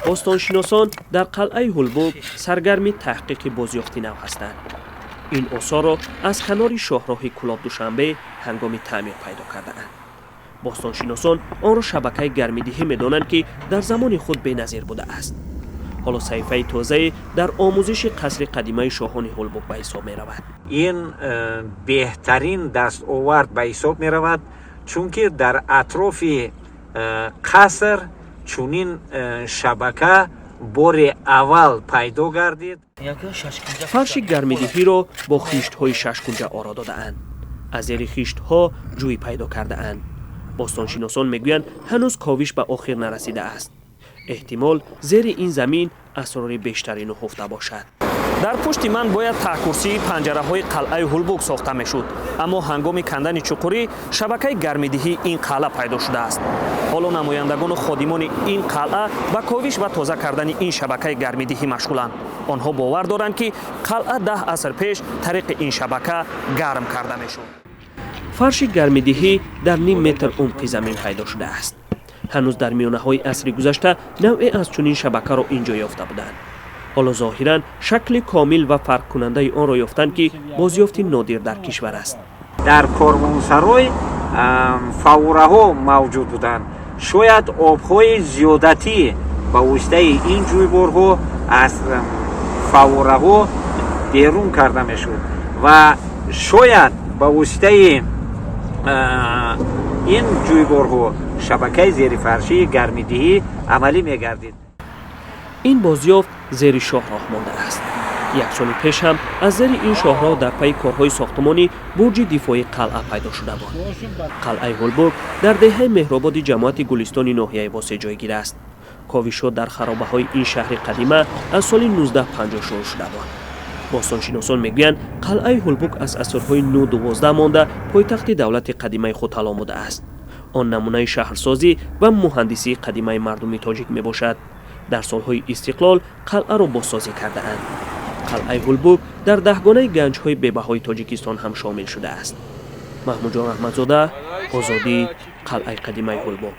باستانشناسان در قلعه هولبوگ سرگرمی تحقیق بازیافتی نو هستند. این آثار را از کنار شاهراه کلاب دوشنبه هنگام تعمیر پیدا کرده‌اند. باستانشناسان آن را شبکه گرمیدهی می‌دانند که در زمان خود بی‌نظیر بوده است. حالا صحیفه تازه در آموزش قصر قدیمی شاهان هولبوگ به حساب می‌رود. این بهترین دستاورد به حساب می‌رود، چون که در اطراف قصر چونین شبکه بار اول پیدا گردید. فرش گرمیدهی را با خیشت‌های 6 کنجه آرا داده‌اند. از زیر خیشت‌ها جوی پیدا کرده‌اند. باستانشناسان میگویند هنوز کاوش به آخر نرسیده است. احتمال زیر این زمین اسرار بیشتری نهفته باشد. در پشت من باید تاکورسی پنجره‌های قلعه هولبوگ ساخته میشد، اما هنگام کندن چقوری شبکه گرمیدهی این قلعه پیدا شده است. حالا نمایندگان و خادمان این قلعه با کاوش و تازه کردن این شبکه گرمیدهی مشغولند. آنها باور دارند که قلعه 10 عصر پیش طریق این شبکه گرم کرده میشد. فرش گرمیدهی در نیم متر عمق زمین پیدا شده است. هنوز در میانه‌های عصر گذشته نوعی از چنین شبکه را اینجا یافته بودند. حالا ظاهراً شکل کامل و فرق کننده آن را یافتند که بازیافت نادر در کشور است. در کاروانسرای فواره ها موجود بودند. شاید آب‌های زیادتی با واسطه این جویبارها از فواره ها بیرون کرده میشد و شاید با واسطه این جویبارها شبکه زیر فرشی گرمیدهی عملی میگردید. این بازیافت زیر شاهراه مانده است. یک سال پیش هم از زیر این شاهراه در پی کارهای ساختمانی برج دفاعی قلعه پیدا شده بود. قلعه هولبوگ در دهه مهرآباد جماعت گلستان ناحیه واسه جایگیر است. کاوش‌ها در خرابه‌های این شهر قدیمه از سال 1950 شروع شده بود. باستانشناسان میگویند قلعه هولبوگ از عصرهای 9-12 مانده پایتخت دولت قدیمی خود علاموده است. آن نمونه شهرسازی و مهندسی قدیمی مردم تاجیک می باشد. در سالهای استقلال قلعه را بازسازی کرده اند. قلعه هولبوگ در دهگانه گنج‌های بی‌بهای تاجیکستان هم شامل شده است. محمود جان احمدزاده، آزادی، قلعه قدیمی هولبوگ.